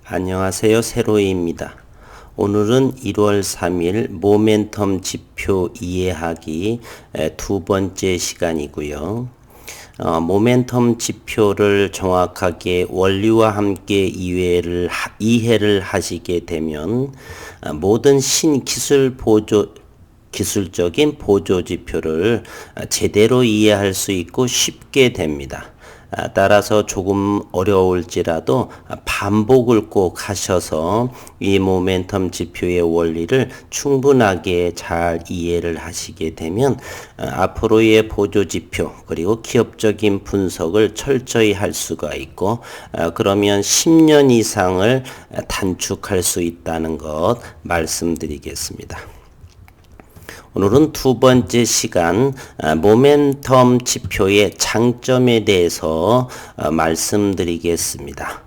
안녕하세요. 세로이입니다. 오늘은 1월 3일 모멘텀 지표 이해하기 두 번째 시간이고요. 모멘텀 지표를 정확하게 원리와 함께 이해를 하시게 되면 모든 기술적인 보조 지표를 제대로 이해할 수 있고 쉽게 됩니다. 따라서 조금 어려울지라도 반복을 꼭 하셔서 이 모멘텀 지표의 원리를 충분하게 잘 이해를 하시게 되면 앞으로의 보조 지표 그리고 기업적인 분석을 철저히 할 수가 있고 그러면 10년 이상을 단축할 수 있다는 것 말씀드리겠습니다. 오늘은 두 번째 시간 모멘텀 지표의 장점에 대해서 말씀드리겠습니다.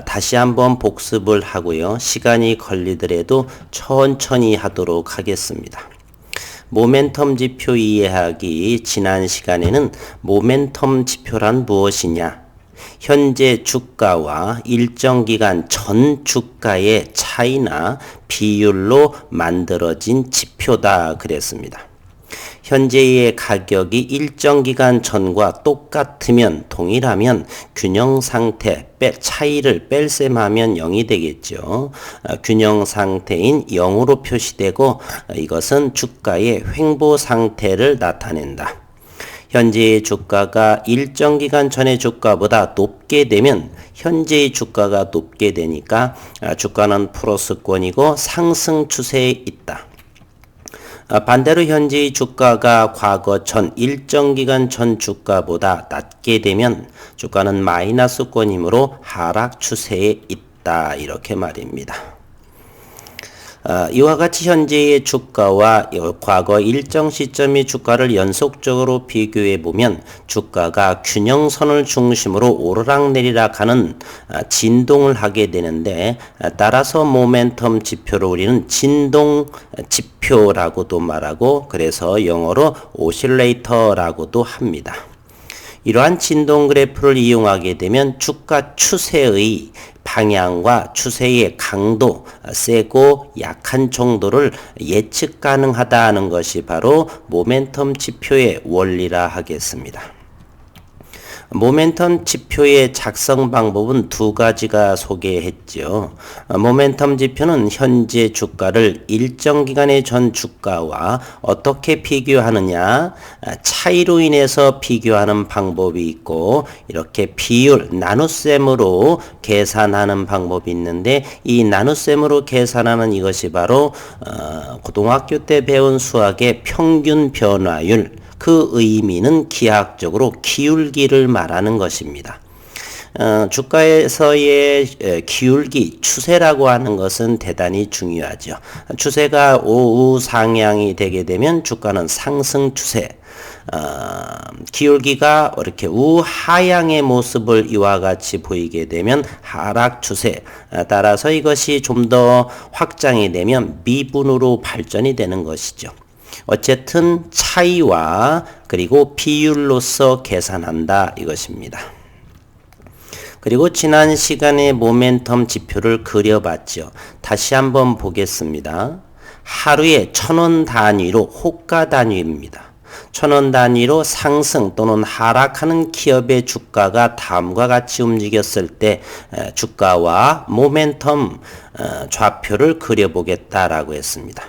다시 한번 복습을 하고요. 시간이 걸리더라도 천천히 하도록 하겠습니다. 모멘텀 지표 이해하기 지난 시간에는 모멘텀 지표란 무엇이냐? 현재 주가와 일정 기간 전 주가의 차이나 비율로 만들어진 지표다 그랬습니다. 현재의 가격이 일정 기간 전과 똑같으면 동일하면 균형 상태 차이를 뺄셈하면 0이 되겠죠. 균형 상태인 0으로 표시되고 이것은 주가의 횡보 상태를 나타낸다. 현재의 주가가 일정 기간 전의 주가보다 높게 되면 현재의 주가가 높게 되니까 주가는 플러스권이고 상승 추세에 있다. 반대로 현재의 주가가 과거 전 일정 기간 전 주가보다 낮게 되면 주가는 마이너스권이므로 하락 추세에 있다. 이렇게 말입니다. 이와 같이 현재의 주가와 과거 일정 시점의 주가를 연속적으로 비교해 보면 주가가 균형선을 중심으로 오르락내리락 하는 진동을 하게 되는데 따라서 모멘텀 지표를 우리는 진동 지표라고도 말하고 그래서 영어로 오실레이터라고도 합니다. 이러한 진동 그래프를 이용하게 되면 주가 추세의 방향과 추세의 강도, 세고 약한 정도를 예측 가능하다는 것이 바로 모멘텀 지표의 원리라 하겠습니다. 모멘텀 지표의 작성 방법은 두 가지가 소개했죠. 모멘텀 지표는 현재 주가를 일정 기간의 전 주가와 어떻게 비교하느냐, 차이로 인해서 비교하는 방법이 있고 이렇게 비율, 나눗셈으로 계산하는 방법이 있는데 이 나눗셈으로 계산하는 이것이 바로 고등학교 때 배운 수학의 평균 변화율, 그 의미는 기하학적으로 기울기를 말하는 것입니다. 주가에서의 기울기, 추세라고 하는 것은 대단히 중요하죠. 추세가 우상향이 되게 되면 주가는 상승 추세, 기울기가 이렇게 우하향의 모습을 이와 같이 보이게 되면 하락 추세, 따라서 이것이 좀 더 확장이 되면 미분으로 발전이 되는 것이죠. 어쨌든 차이와 그리고 비율로서 계산한다 이것입니다. 그리고 지난 시간에 모멘텀 지표를 그려봤죠. 다시 한번 보겠습니다. 하루에 1,000원 단위로 호가 단위입니다. 1,000원 단위로 상승 또는 하락하는 기업의 주가가 다음과 같이 움직였을 때 주가와 모멘텀 좌표를 그려보겠다라고 했습니다.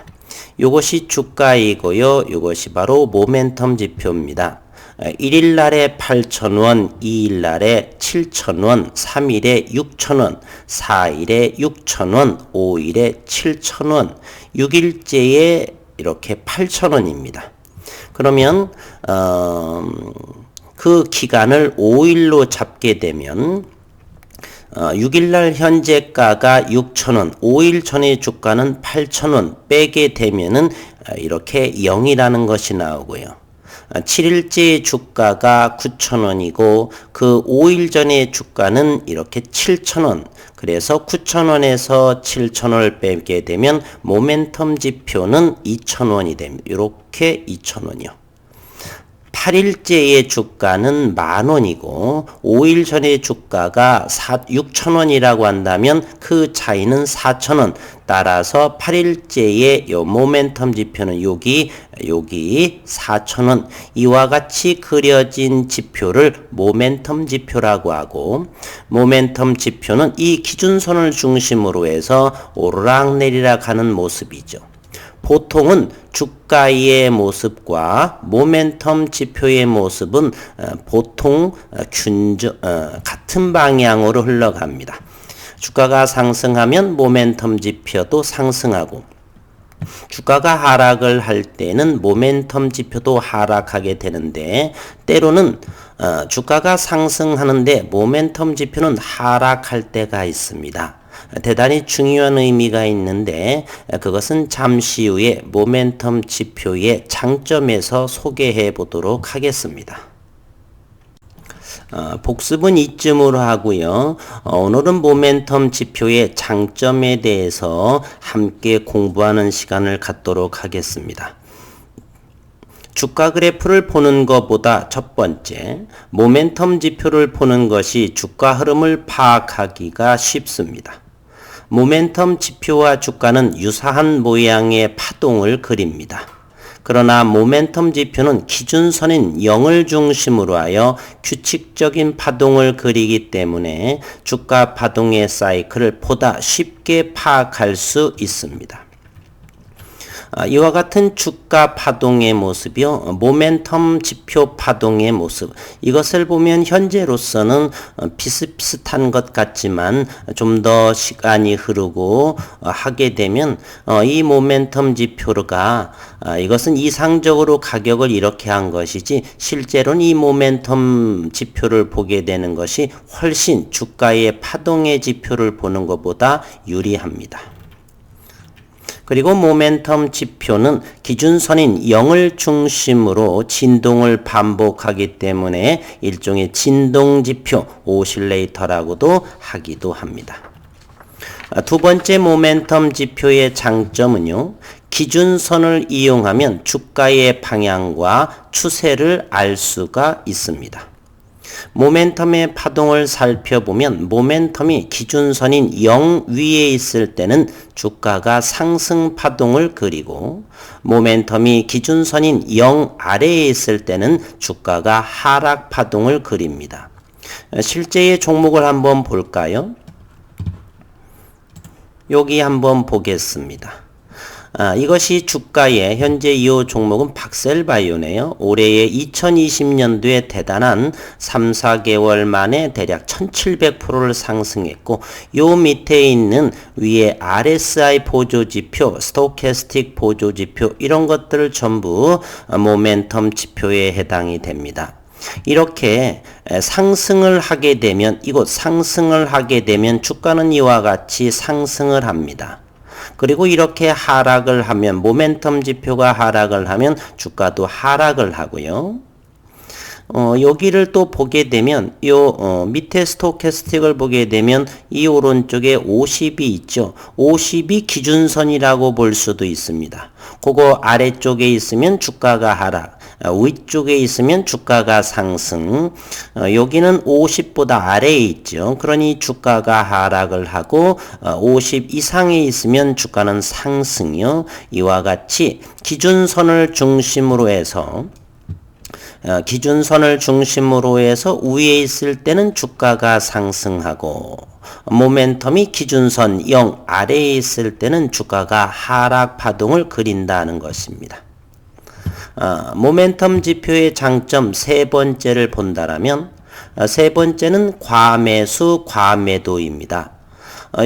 이것이 주가이고요. 이것이 바로 모멘텀 지표입니다. 1일 날에 8,000원, 2일 날에 7,000원, 3일에 6,000원, 4일에 6,000원, 5일에 7,000원, 6일째에 이렇게 8,000원입니다. 그러면 그 기간을 5일로 잡게 되면 6일날 현재가가 6,000원, 5일 전의 주가는 8,000원 빼게 되면은 이렇게 0이라는 것이 나오고요. 7일째 주가가 9,000원이고 그 5일 전의 주가는 이렇게 7,000원. 그래서 9,000원에서 7,000원을 빼게 되면 모멘텀 지표는 2,000원이 됩니다. 이렇게 2,000원이요. 8일째의 주가는 10,000원이고 5일 전의 주가가 6,000원이라고 한다면 그 차이는 4,000원. 따라서 8일째의 요 모멘텀 지표는 여기 4,000원. 이와 같이 그려진 지표를 모멘텀 지표라고 하고, 모멘텀 지표는 이 기준선을 중심으로 해서 오르락내리락 하는 모습이죠. 보통은 주가의 모습과 모멘텀 지표의 모습은 보통 같은 방향으로 흘러갑니다. 주가가 상승하면 모멘텀 지표도 상승하고, 주가가 하락을 할 때는 모멘텀 지표도 하락하게 되는데, 때로는 주가가 상승하는데 모멘텀 지표는 하락할 때가 있습니다. 대단히 중요한 의미가 있는데, 그것은 잠시 후에 모멘텀 지표의 장점에서 소개해 보도록 하겠습니다. 복습은 이쯤으로 하고요. 오늘은 모멘텀 지표의 장점에 대해서 함께 공부하는 시간을 갖도록 하겠습니다. 주가 그래프를 보는 것보다 첫 번째, 모멘텀 지표를 보는 것이 주가 흐름을 파악하기가 쉽습니다. 모멘텀 지표와 주가는 유사한 모양의 파동을 그립니다. 그러나 모멘텀 지표는 기준선인 0을 중심으로 하여 규칙적인 파동을 그리기 때문에 주가 파동의 사이클을 보다 쉽게 파악할 수 있습니다. 이와 같은 주가 파동의 모습이요, 모멘텀 지표 파동의 모습, 이것을 보면 현재로서는 비슷비슷한 것 같지만 좀 더 시간이 흐르고 하게 되면 이 모멘텀 지표가 이것은 이상적으로 가격을 이렇게 한 것이지, 실제로는 이 모멘텀 지표를 보게 되는 것이 훨씬 주가의 파동의 지표를 보는 것보다 유리합니다. 그리고 모멘텀 지표는 기준선인 0을 중심으로 진동을 반복하기 때문에 일종의 진동지표, 오실레이터라고도 하기도 합니다. 두 번째 모멘텀 지표의 장점은요, 기준선을 이용하면 주가의 방향과 추세를 알 수가 있습니다. 모멘텀의 파동을 살펴보면 모멘텀이 기준선인 0 위에 있을 때는 주가가 상승 파동을 그리고, 모멘텀이 기준선인 0 아래에 있을 때는 주가가 하락 파동을 그립니다. 실제의 종목을 한번 볼까요? 여기 한번 보겠습니다. 이것이 주가의 현재 이 종목은 박셀바이오네요. 올해의 2020년도에 대단한 3, 4개월 만에 대략 1700%를 상승했고, 요 밑에 있는 위에 RSI 보조지표, 스토캐스틱 보조지표, 이런 것들을 전부 모멘텀 지표에 해당이 됩니다. 이렇게 상승을 하게 되면, 이곳 상승을 하게 되면 주가는 이와 같이 상승을 합니다. 그리고 이렇게 하락을 하면, 모멘텀 지표가 하락을 하면 주가도 하락을 하고요. 여기를 또 보게 되면, 밑에 스토캐스틱을 보게 되면 이 오른쪽에 50이 있죠. 50이 기준선이라고 볼 수도 있습니다. 그거 아래쪽에 있으면 주가가 하락, 위쪽에 있으면 주가가 상승, 여기는 50보다 아래에 있죠. 그러니 주가가 하락을 하고 50 이상에 있으면 주가는 상승이요. 이와 같이 기준선을 중심으로 해서 위에 있을 때는 주가가 상승하고, 모멘텀이 기준선 0 아래에 있을 때는 주가가 하락 파동을 그린다는 것입니다. 모멘텀 지표의 장점 세 번째를 본다라면, 세 번째는 과매수, 과매도입니다.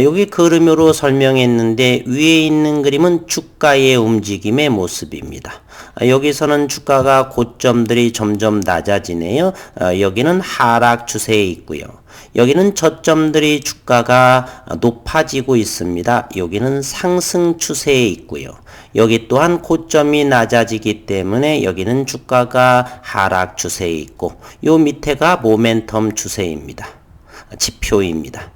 여기 그림으로 설명했는데 위에 있는 그림은 주가의 움직임의 모습입니다. 여기서는 주가가 고점들이 점점 낮아지네요. 여기는 하락 추세에 있고요. 여기는 저점들이 주가가 높아지고 있습니다. 여기는 상승 추세에 있고요. 여기 또한 고점이 낮아지기 때문에 여기는 주가가 하락 추세에 있고, 요 밑에가 모멘텀 추세입니다. 지표입니다.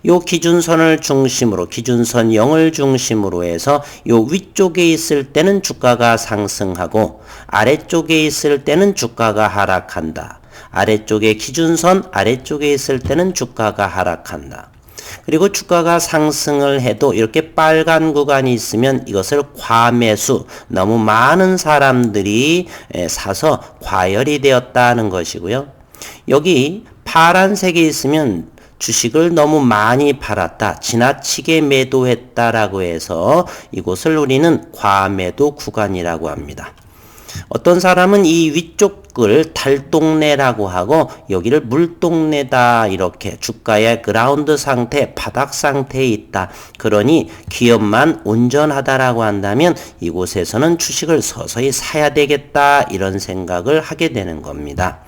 요 기준선을 중심으로 기준선 0을 중심으로 해서 요 위쪽에 있을 때는 주가가 상승하고 아래쪽에 있을 때는 주가가 하락한다. 아래쪽에 기준선 아래쪽에 있을 때는 주가가 하락한다. 그리고 주가가 상승을 해도 이렇게 빨간 구간이 있으면 이것을 과매수, 너무 많은 사람들이 사서 과열이 되었다는 것이고요. 여기 파란색이 있으면 주식을 너무 많이 팔았다, 지나치게 매도했다라고 해서 이곳을 우리는 과매도 구간이라고 합니다. 어떤 사람은 이 위쪽을 달동네라고 하고 여기를 물동네다, 이렇게 주가의 그라운드 상태, 바닥 상태에 있다. 그러니 기업만 온전하다라고 한다면 이곳에서는 주식을 서서히 사야 되겠다, 이런 생각을 하게 되는 겁니다.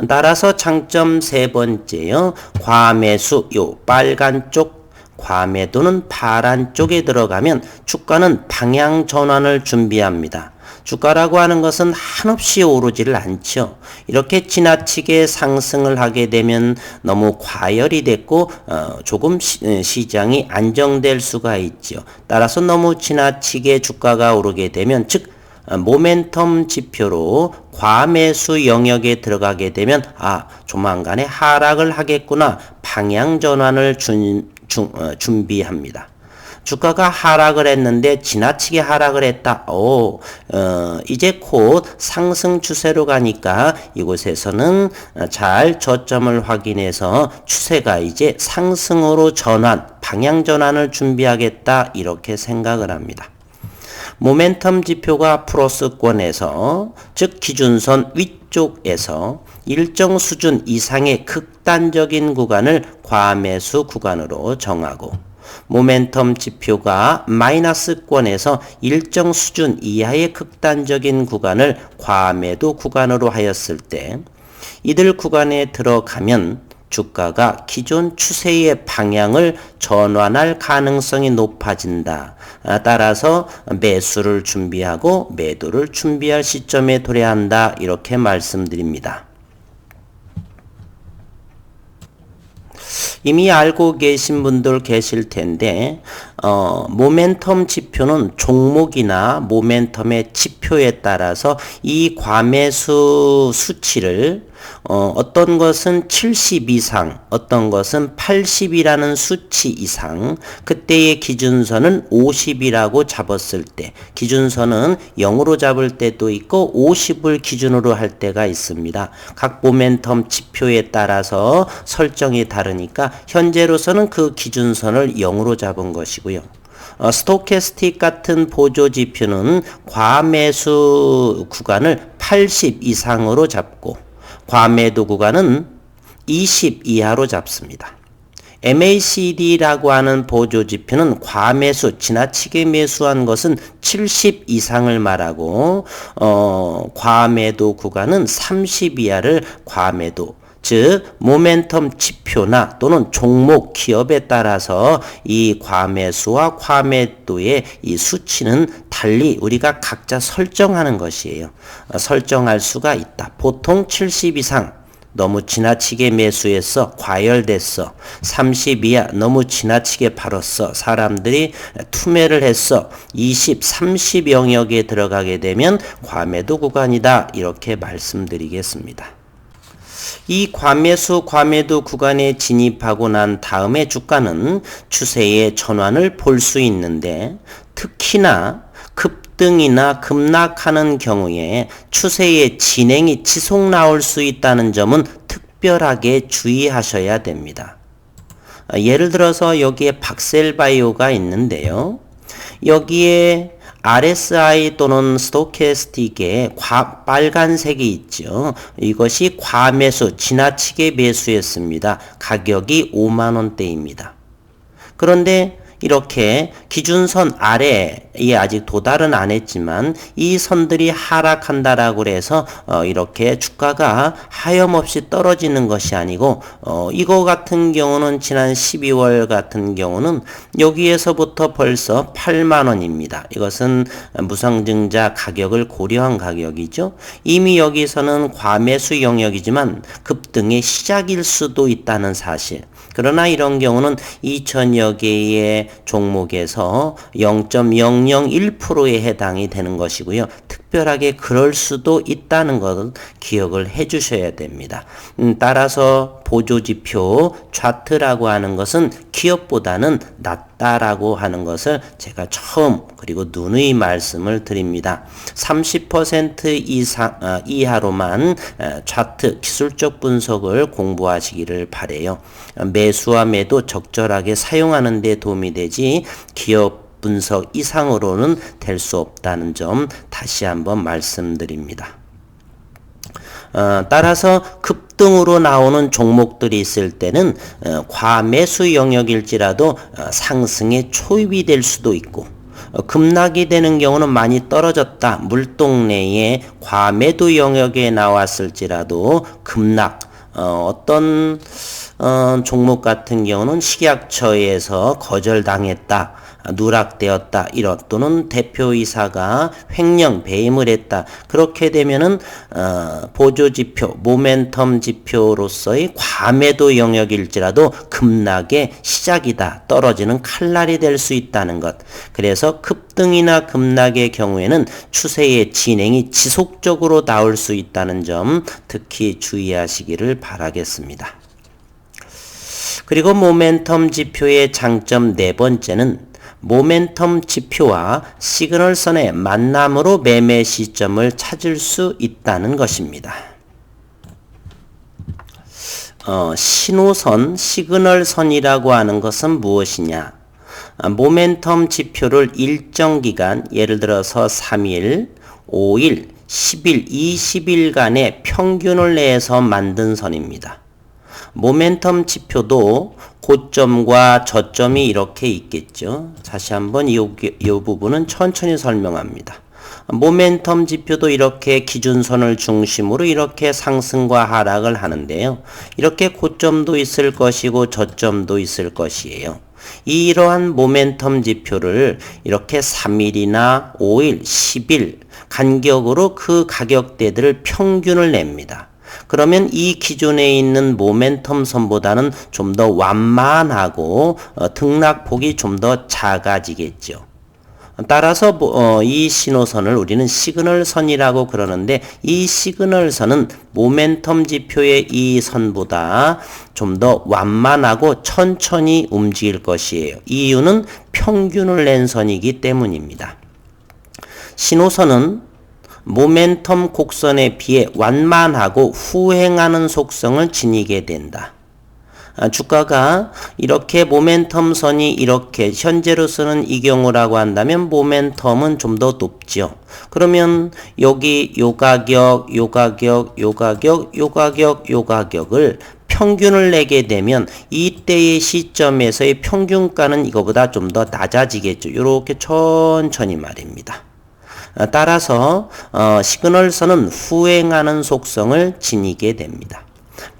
따라서 장점 세 번째요. 과매수, 요 빨간 쪽 과매도는 파란 쪽에 들어가면 주가는 방향 전환을 준비합니다. 주가라고 하는 것은 한없이 오르지를 않죠. 이렇게 지나치게 상승을 하게 되면 너무 과열이 됐고 조금 시장이 안정될 수가 있죠. 따라서 너무 지나치게 주가가 오르게 되면, 즉 모멘텀 지표로 과매수 영역에 들어가게 되면 조만간에 하락을 하겠구나, 방향 전환을 준비합니다. 주가가 하락을 했는데 지나치게 하락을 했다. 이제 곧 상승 추세로 가니까 이곳에서는 잘 저점을 확인해서 추세가 이제 상승으로 전환, 방향 전환을 준비하겠다, 이렇게 생각을 합니다. 모멘텀 지표가 플러스권에서, 즉 기준선 위쪽에서 일정 수준 이상의 극단적인 구간을 과매수 구간으로 정하고, 모멘텀 지표가 마이너스권에서 일정 수준 이하의 극단적인 구간을 과매도 구간으로 하였을 때 이들 구간에 들어가면 주가가 기존 추세의 방향을 전환할 가능성이 높아진다. 따라서 매수를 준비하고 매도를 준비할 시점에 도래한다, 이렇게 말씀드립니다. 이미 알고 계신 분들 계실 텐데 모멘텀 지표는 종목이나 모멘텀의 지표에 따라서 이 과매수 수치를 어떤 것은 70 이상, 어떤 것은 80이라는 수치 이상, 그때의 기준선은 50이라고 잡았을 때, 기준선은 0으로 잡을 때도 있고 50을 기준으로 할 때가 있습니다. 각 모멘텀 지표에 따라서 설정이 다르니까 현재로서는 그 기준선을 0으로 잡은 것이고요. 스토캐스틱 같은 보조 지표는 과매수 구간을 80 이상으로 잡고 과매도 구간은 20 이하로 잡습니다. MACD라고 하는 보조 지표는 과매수, 지나치게 매수한 것은 70 이상을 말하고 과매도 구간은 30 이하를 과매도, 즉 모멘텀 지표나 또는 종목, 기업에 따라서 이 과매수와 과매도의 이 수치는 달리 우리가 각자 설정하는 것이에요. 설정할 수가 있다. 보통 70 이상, 너무 지나치게 매수했어, 과열됐어. 30 이하, 너무 지나치게 팔았어, 사람들이 투매를 했어. 20, 30 영역에 들어가게 되면 과매도 구간이다, 이렇게 말씀드리겠습니다. 이 과매수, 과매도 구간에 진입하고 난 다음에 주가는 추세의 전환을 볼 수 있는데, 특히나 급등이나 급락하는 경우에 추세의 진행이 지속 나올 수 있다는 점은 특별하게 주의하셔야 됩니다. 예를 들어서 여기에 박셀바이오가 있는데요. 여기에 RSI 또는 스토캐스틱에 빨간색이 있죠. 이것이 과매수, 지나치게 매수했습니다. 가격이 5만원대입니다. 그런데 이렇게 기준선 아래에 아직 도달은 안 했지만 이 선들이 하락한다라고 해서 이렇게 주가가 하염없이 떨어지는 것이 아니고 이거 같은 경우는 지난 12월 같은 경우는 여기에서부터 벌써 8만 원입니다. 이것은 무상증자 가격을 고려한 가격이죠. 이미 여기서는 과매수 영역이지만 급등의 시작일 수도 있다는 사실. 그러나 이런 경우는 2천여 개의 종목에서 0.001%에 해당이 되는 것이고요. 특별하게 그럴 수도 있다는 것을 기억을 해 주셔야 됩니다. 따라서 보조지표 차트라고 하는 것은 기업보다는 낮다라고 하는 것을 제가 처음 그리고 누누이 말씀을 드립니다. 30% 이하로만 차트 기술적 분석을 공부하시기를 바라요. 매수와 매도 적절하게 사용하는 데 도움이 되지 기업 분석 이상으로는 될 수 없다는 점 다시 한번 말씀드립니다. 따라서 급등으로 나오는 종목들이 있을 때는 과매수 영역일지라도 상승에 초입이 될 수도 있고 급락이 되는 경우는 많이 떨어졌다. 물동내에 과매도 영역에 나왔을지라도 급락 어떤 종목 같은 경우는 식약처에서 거절당했다. 누락되었다. 이런 또는 대표이사가 횡령 배임을 했다. 그렇게 되면은 보조지표, 모멘텀 지표로서의 과매도 영역일지라도 급락의 시작이다. 떨어지는 칼날이 될 수 있다는 것. 그래서 급등이나 급락의 경우에는 추세의 진행이 지속적으로 나올 수 있다는 점 특히 주의하시기를 바라겠습니다. 그리고 모멘텀 지표의 장점 네 번째는 모멘텀 지표와 시그널선의 만남으로 매매 시점을 찾을 수 있다는 것입니다. 신호선, 시그널선이라고 하는 것은 무엇이냐? 모멘텀 지표를 일정 기간, 예를 들어서 3일, 5일, 10일, 20일간의 평균을 내서 만든 선입니다. 모멘텀 지표도 고점과 저점이 이렇게 있겠죠. 다시 한번 이 부분은 천천히 설명합니다. 모멘텀 지표도 이렇게 기준선을 중심으로 이렇게 상승과 하락을 하는데요. 이렇게 고점도 있을 것이고 저점도 있을 것이에요. 이러한 모멘텀 지표를 이렇게 3일이나 5일, 10일 간격으로 그 가격대들을 평균을 냅니다. 그러면 이 기존에 있는 모멘텀 선보다는 좀 더 완만하고 등락폭이 좀 더 작아지겠죠. 따라서 이 신호선을 우리는 시그널선이라고 그러는데 이 시그널선은 모멘텀 지표의 이 선보다 좀 더 완만하고 천천히 움직일 것이에요. 이유는 평균을 낸 선이기 때문입니다. 신호선은 모멘텀 곡선에 비해 완만하고 후행하는 속성을 지니게 된다. 주가가 이렇게 모멘텀 선이 이렇게 현재로서는 이 경우라고 한다면 모멘텀은 좀 더 높죠. 그러면 여기 요 가격, 요 가격, 요 가격, 요 가격, 요 가격을 평균을 내게 되면 이때의 시점에서의 평균가는 이거보다 좀 더 낮아지겠죠. 이렇게 천천히 말입니다. 따라서 시그널선은 후행하는 속성을 지니게 됩니다.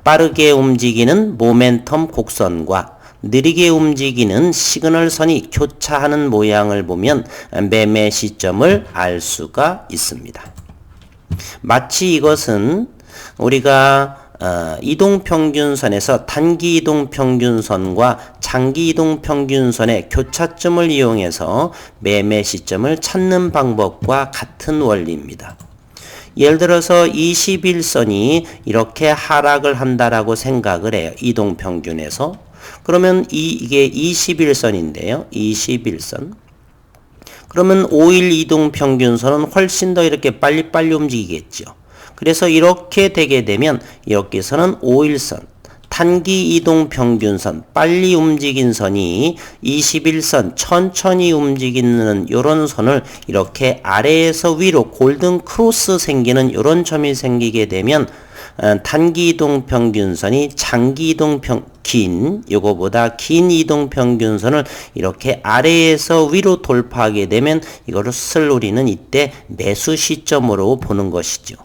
빠르게 움직이는 모멘텀 곡선과 느리게 움직이는 시그널선이 교차하는 모양을 보면 매매 시점을 알 수가 있습니다. 마치 이것은 우리가 이동평균선에서 단기 이동평균선과 장기 이동평균선의 교차점을 이용해서 매매 시점을 찾는 방법과 같은 원리입니다. 예를 들어서 21선이 이렇게 하락을 한다라고 생각을 해요. 이동평균에서. 그러면 이게 21선인데요. 21선. 그러면 5일 이동평균선은 훨씬 더 이렇게 빨리빨리 움직이겠죠. 그래서 이렇게 되게 되면 여기서는 5일선, 단기 이동 평균선, 빨리 움직인 선이 21선, 천천히 움직이는 요런 선을 이렇게 아래에서 위로 골든 크로스 생기는 요런 점이 생기게 되면 단기 이동 평균선이 장기 이동 요거보다 긴 이동 평균선을 이렇게 아래에서 위로 돌파하게 되면 이것을 우리는 이때 매수 시점으로 보는 것이죠.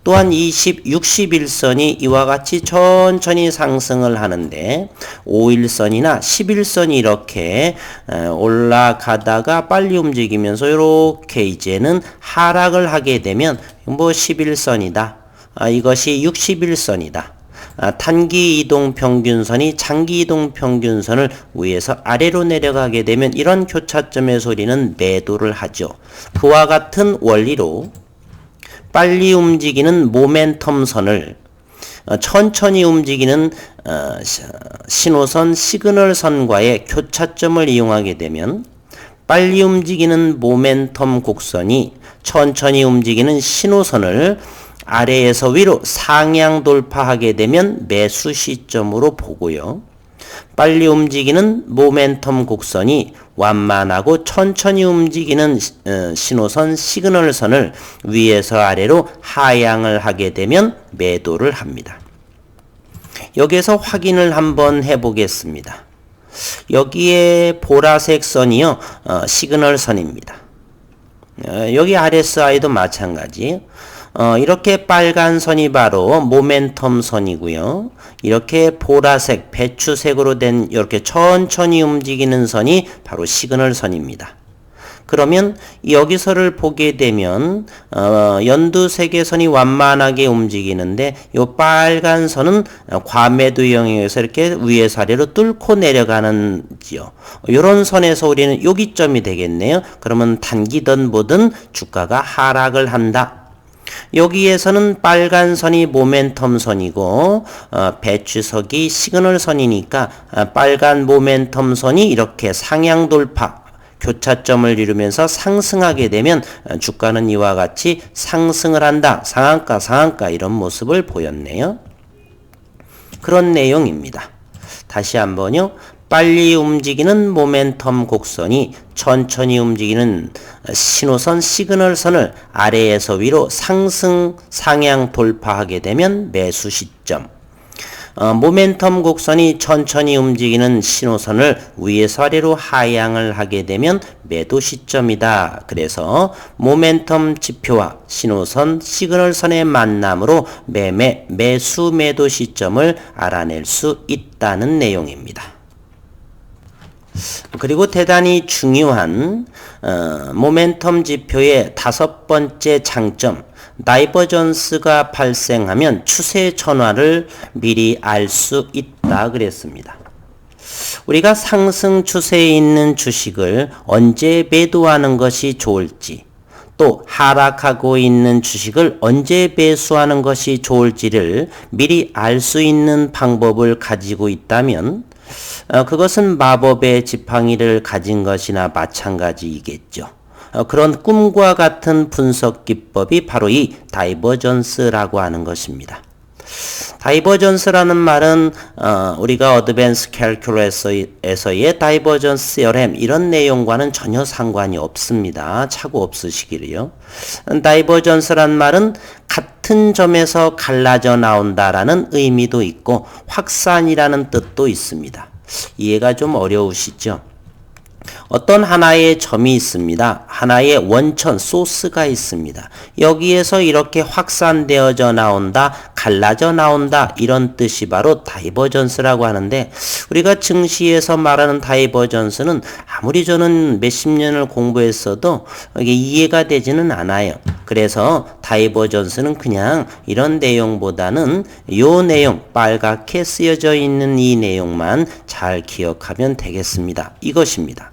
또한 61선이 이와 같이 천천히 상승을 하는데 5일선이나 11선이 이렇게 올라가다가 빨리 움직이면서 이렇게 이제는 하락을 하게 되면 뭐 11선이다. 이것이 61선이다. 단기 이동 평균선이 장기 이동 평균선을 위에서 아래로 내려가게 되면 이런 교차점에서 우리는 매도를 하죠. 그와 같은 원리로 빨리 움직이는 모멘텀 선을 천천히 움직이는 신호선 시그널 선과의 교차점을 이용하게 되면 빨리 움직이는 모멘텀 곡선이 천천히 움직이는 신호선을 아래에서 위로 상향 돌파하게 되면 매수 시점으로 보고요. 빨리 움직이는 모멘텀 곡선이 완만하고 천천히 움직이는 신호선 시그널선을 위에서 아래로 하향을 하게 되면 매도를 합니다. 여기에서 확인을 한번 해보겠습니다. 여기에 보라색 선이요, 시그널 선입니다. 여기 RSI도 마찬가지. 이렇게 빨간 선이 바로 모멘텀 선이고요. 이렇게 보라색, 배추색으로 된 이렇게 천천히 움직이는 선이 바로 시그널 선입니다. 그러면 여기서를 보게 되면 연두색의 선이 완만하게 움직이는데 이 빨간 선은 과매도 영역에서 이렇게 위에서 아래로 뚫고 내려가는지요. 이런 선에서 우리는 여기점이 되겠네요. 그러면 단기든 뭐든 주가가 하락을 한다. 여기에서는 빨간 선이 모멘텀 선이고 배추석이 시그널 선이니까 빨간 모멘텀 선이 이렇게 상향 돌파 교차점을 이루면서 상승하게 되면 주가는 이와 같이 상승을 한다. 상한가 이런 모습을 보였네요. 그런 내용입니다. 다시 한번요. 빨리 움직이는 모멘텀 곡선이 천천히 움직이는 신호선 시그널선을 아래에서 위로 상향 돌파하게 되면 매수 시점. 모멘텀 곡선이 천천히 움직이는 신호선을 위에서 아래로 하향을 하게 되면 매도 시점이다. 그래서 모멘텀 지표와 신호선 시그널선의 만남으로 매수 매도 시점을 알아낼 수 있다는 내용입니다. 그리고 대단히 중요한 모멘텀 지표의 5번째 장점, 다이버전스가 발생하면 추세 전환을 미리 알 수 있다 그랬습니다. 우리가 상승 추세에 있는 주식을 언제 매도하는 것이 좋을지, 또 하락하고 있는 주식을 언제 매수하는 것이 좋을지를 미리 알 수 있는 방법을 가지고 있다면 그것은 마법의 지팡이를 가진 것이나 마찬가지이겠죠. 그런 꿈과 같은 분석 기법이 바로 이 다이버전스라고 하는 것입니다. 다이버전스라는 말은 우리가 어드밴스 캘큘러스에서의 다이버전스 theorem 이런 내용과는 전혀 상관이 없습니다. 착오 없으시기를요. 다이버전스란 말은 같은 점에서 갈라져 나온다라는 의미도 있고 확산이라는 뜻도 있습니다. 이해가 좀 어려우시죠? 어떤 하나의 점이 있습니다. 하나의 원천, 소스가 있습니다. 여기에서 이렇게 확산되어져 나온다, 갈라져 나온다 이런 뜻이 바로 다이버전스라고 하는데 우리가 증시에서 말하는 다이버전스는 아무리 저는 몇십 년을 공부했어도 이게 이해가 되지는 않아요. 그래서 다이버전스는 그냥 이런 내용보다는 요 내용, 빨갛게 쓰여져 있는 이 내용만 잘 기억하면 되겠습니다. 이것입니다.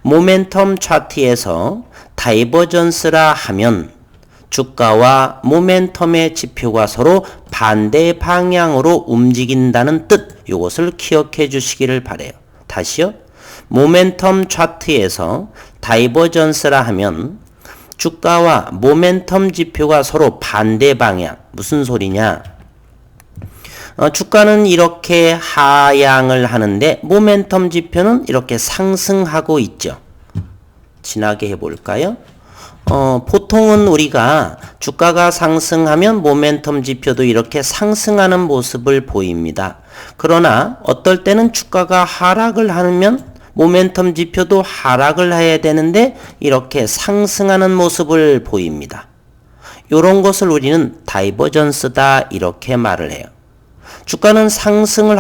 모멘텀 차트에서 다이버전스라 하면 주가와 모멘텀의 지표가 서로 반대 방향으로 움직인다는 뜻, 이것을 기억해 주시기를 바라요. 다시요. 모멘텀 차트에서 다이버전스라 하면 주가와 모멘텀 지표가 서로 반대 방향, 무슨 소리냐? 주가는 이렇게 하향을 하는데 모멘텀 지표는 이렇게 상승하고 있죠. 진하게 해볼까요? 보통은 우리가 주가가 상승하면 모멘텀 지표도 이렇게 상승하는 모습을 보입니다. 그러나 어떨 때는 주가가 하락을 하면 모멘텀 지표도 하락을 해야 되는데 이렇게 상승하는 모습을 보입니다. 이런 것을 우리는 다이버전스다 이렇게 말을 해요. 주가는 상승을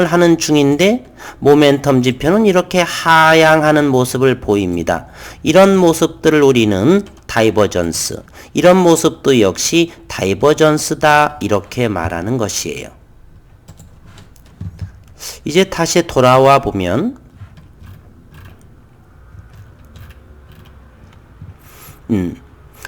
하는 중인데 모멘텀 지표는 이렇게 하향하는 모습을 보입니다. 이런 모습들을 우리는 다이버전스. 이런 모습도 역시 다이버전스다 이렇게 말하는 것이에요. 이제 다시 돌아와 보면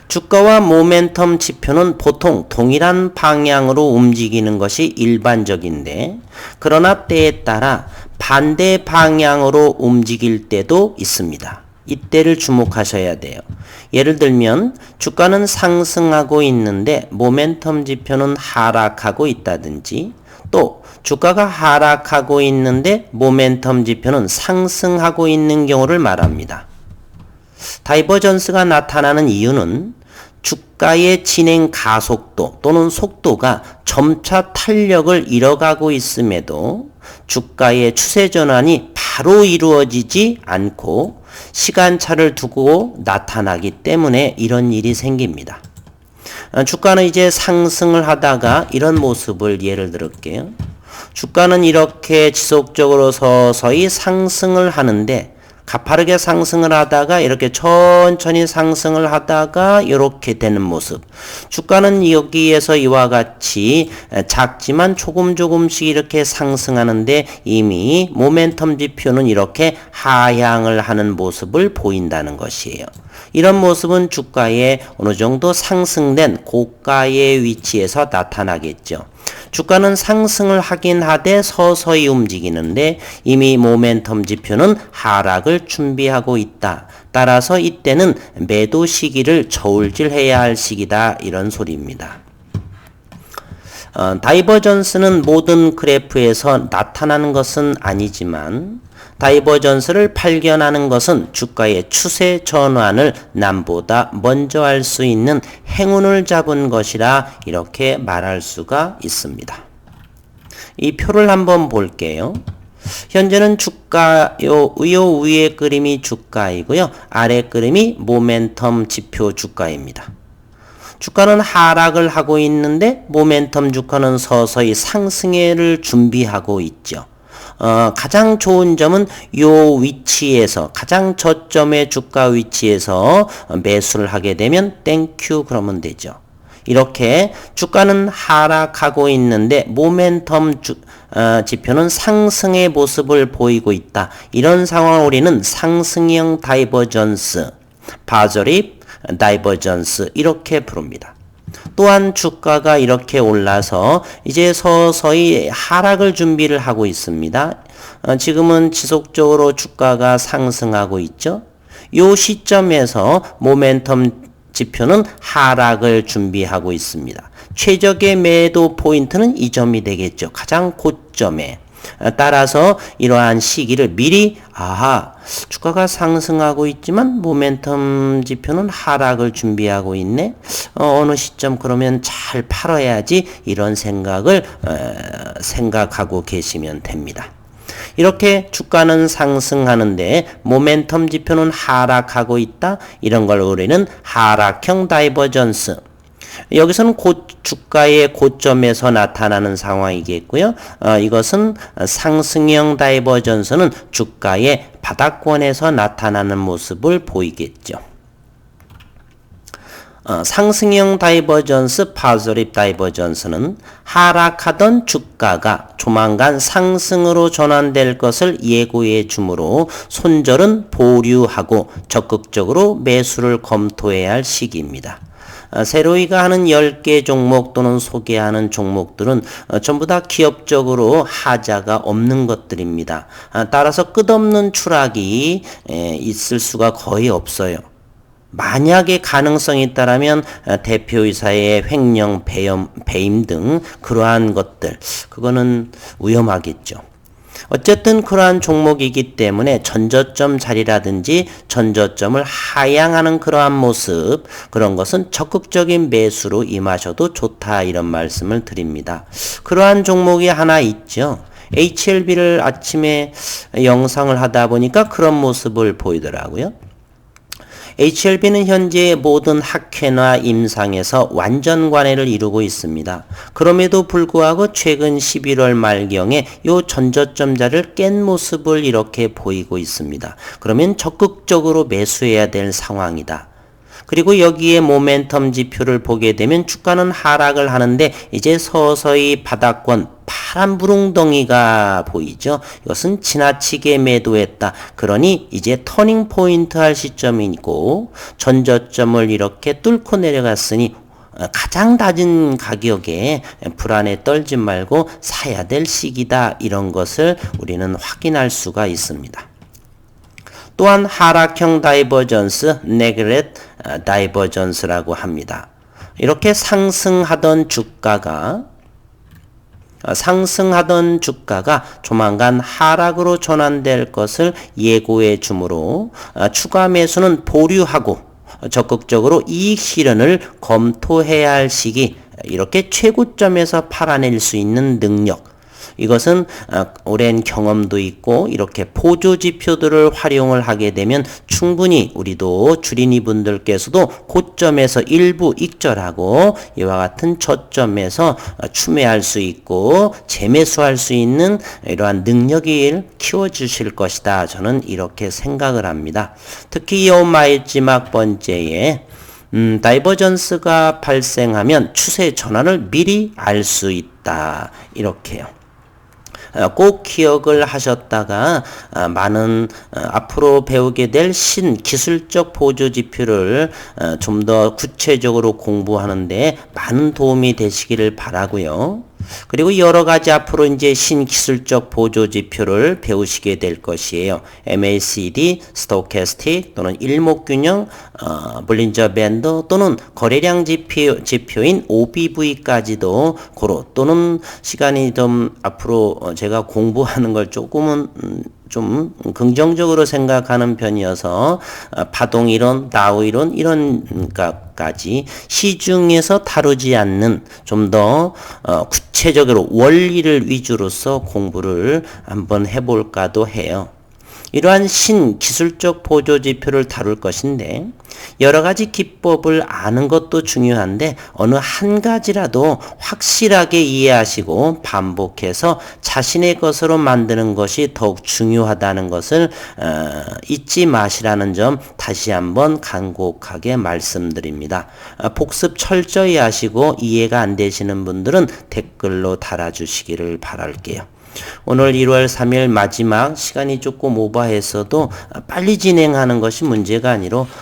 주가와 모멘텀 지표는 보통 동일한 방향으로 움직이는 것이 일반적인데, 그러나 때에 따라 반대 방향으로 움직일 때도 있습니다. 이때를 주목하셔야 돼요. 예를 들면 주가는 상승하고 있는데 모멘텀 지표는 하락하고 있다든지, 또 주가가 하락하고 있는데 모멘텀 지표는 상승하고 있는 경우를 말합니다. 다이버전스가 나타나는 이유는 주가의 진행 가속도 또는 속도가 점차 탄력을 잃어가고 있음에도 주가의 추세 전환이 바로 이루어지지 않고 시간차를 두고 나타나기 때문에 이런 일이 생깁니다. 주가는 이제 상승을 하다가 이런 모습을 예를 들을게요. 주가는 이렇게 지속적으로 서서히 상승을 하는데, 가파르게 상승을 하다가 이렇게 천천히 상승을 하다가 이렇게 되는 모습. 주가는 여기에서 이와 같이 작지만 조금씩 이렇게 상승하는데 이미 모멘텀 지표는 이렇게 하향을 하는 모습을 보인다는 것이에요. 이런 모습은 주가의 어느 정도 상승된 고가의 위치에서 나타나겠죠. 주가는 상승을 하긴 하되 서서히 움직이는데 이미 모멘텀 지표는 하락을 준비하고 있다. 따라서 이때는 매도 시기를 저울질해야 할 시기다, 이런 소리입니다. 다이버전스는 모든 그래프에서 나타나는 것은 아니지만 다이버전스를 발견하는 것은 주가의 추세 전환을 남보다 먼저 할 수 있는 행운을 잡은 것이라 이렇게 말할 수가 있습니다. 이 표를 한번 볼게요. 현재는 주가 요 위에 그림이 주가이고요. 아래 그림이 모멘텀 지표 주가입니다. 주가는 하락을 하고 있는데 모멘텀 주가는 서서히 상승회를 준비하고 있죠. 가장 좋은 점은 요 위치에서, 가장 저점의 주가 위치에서 매수를 하게 되면 땡큐 그러면 되죠. 이렇게 주가는 하락하고 있는데 모멘텀 지표는 상승의 모습을 보이고 있다. 이런 상황을 우리는 상승형 다이버전스, 바저립 다이버전스 이렇게 부릅니다. 또한 주가가 이렇게 올라서 이제 서서히 하락을 준비를 하고 있습니다. 지금은 지속적으로 주가가 상승하고 있죠. 이 시점에서 모멘텀 지표는 하락을 준비하고 있습니다. 최적의 매도 포인트는 이 점이 되겠죠. 가장 고점에. 따라서 이러한 시기를 미리 주가가 상승하고 있지만 모멘텀 지표는 하락을 준비하고 있네. 어느 시점 그러면 잘 팔아야지, 이런 생각을 생각하고 계시면 됩니다. 이렇게 주가는 상승하는데 모멘텀 지표는 하락하고 있다. 이런 걸 우리는 하락형 다이버전스. 여기서는 주가의 고점에서 나타나는 상황이겠고요. 이것은 상승형 다이버전스는 주가의 바닥권에서 나타나는 모습을 보이겠죠. 상승형 다이버전스, 파저립 다이버전스는 하락하던 주가가 조만간 상승으로 전환될 것을 예고해 주므로 손절은 보류하고 적극적으로 매수를 검토해야 할 시기입니다. 세로이가 하는 10개 종목 또는 소개하는 종목들은 전부 다 기업적으로 하자가 없는 것들입니다. 따라서 끝없는 추락이 있을 수가 거의 없어요. 만약에 가능성이 있다라면 대표이사의 횡령, 배임 등 그러한 것들, 그거는 위험하겠죠. 어쨌든 그러한 종목이기 때문에 전저점 자리라든지 전저점을 하향하는 그러한 모습, 그런 것은 적극적인 매수로 임하셔도 좋다, 이런 말씀을 드립니다. 그러한 종목이 하나 있죠. HLB를 아침에 영상을 하다 보니까 그런 모습을 보이더라고요. HLB는 현재 모든 학회나 임상에서 완전 관해를 이루고 있습니다. 그럼에도 불구하고 최근 11월 말경에 요 전저점자를 깬 모습을 이렇게 보이고 있습니다. 그러면 적극적으로 매수해야 될 상황이다. 그리고 여기에 모멘텀 지표를 보게 되면 주가는 하락을 하는데 이제 서서히 바닥권 파란 부릉덩이가 보이죠. 이것은 지나치게 매도했다. 그러니 이제 터닝 포인트 할 시점이고 전저점을 이렇게 뚫고 내려갔으니 가장 낮은 가격에 불안에 떨지 말고 사야 될 시기다. 이런 것을 우리는 확인할 수가 있습니다. 또한 하락형 다이버전스, 네그렛 다이버전스라고 합니다. 이렇게 상승하던 주가가 조만간 하락으로 전환될 것을 예고해 주므로 추가 매수는 보류하고 적극적으로 이익 실현을 검토해야 할 시기, 이렇게 최고점에서 팔아낼 수 있는 능력, 이것은 오랜 경험도 있고 이렇게 보조 지표들을 활용을 하게 되면 충분히 우리도 주린이 분들께서도 고점에서 일부 익절하고 이와 같은 저점에서 추매할 수 있고 재매수할 수 있는 이러한 능력을 키워주실 것이다. 저는 이렇게 생각을 합니다. 특히 이 마지막 번째에 다이버전스가 발생하면 추세 전환을 미리 알 수 있다. 이렇게요. 꼭 기억을 하셨다가 많은 앞으로 배우게 될 신기술적 보조 지표를 좀 더 구체적으로 공부하는데 많은 도움이 되시기를 바라고요. 그리고 여러 가지 앞으로 이제 신기술적 보조 지표를 배우시게 될 것이에요. MACD, 스토캐스틱 또는 일목균형, 볼린저 밴드 또는 거래량 지표인 OBV까지도 고로 또는 시간이 좀 앞으로 제가 공부하는 걸 조금은 좀 긍정적으로 생각하는 편이어서 파동이론, 다우이론 이런 까지 시중에서 다루지 않는 좀 더 구체적으로 원리를 위주로서 공부를 한번 해볼까도 해요. 이러한 신기술적 보조 지표를 다룰 것인데 여러 가지 기법을 아는 것도 중요한데 어느 한 가지라도 확실하게 이해하시고 반복해서 자신의 것으로 만드는 것이 더욱 중요하다는 것을 잊지 마시라는 점 다시 한번 간곡하게 말씀드립니다. 복습 철저히 하시고 이해가 안 되시는 분들은 댓글로 달아주시기를 바랄게요. 오늘 1월 3일 마지막 시간이 조금 오버했어도 빨리 진행하는 것이 문제가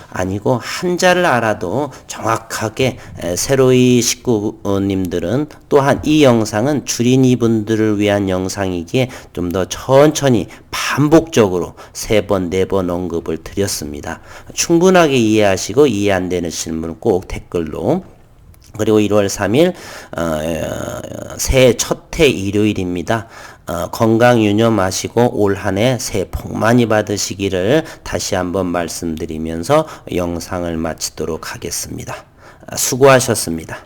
아니고 한자를 알아도 정확하게 새로이 식구님들은 또한 이 영상은 주린이 분들을 위한 영상이기에 좀 더 천천히 반복적으로 3번, 4번 언급을 드렸습니다. 충분하게 이해하시고 이해 안 되시는 분은 꼭 댓글로. 그리고 1월 3일 새해 첫 해 일요일입니다. 건강 유념하시고 올 한 해 새해 복 많이 받으시기를 다시 한번 말씀드리면서 영상을 마치도록 하겠습니다. 수고하셨습니다.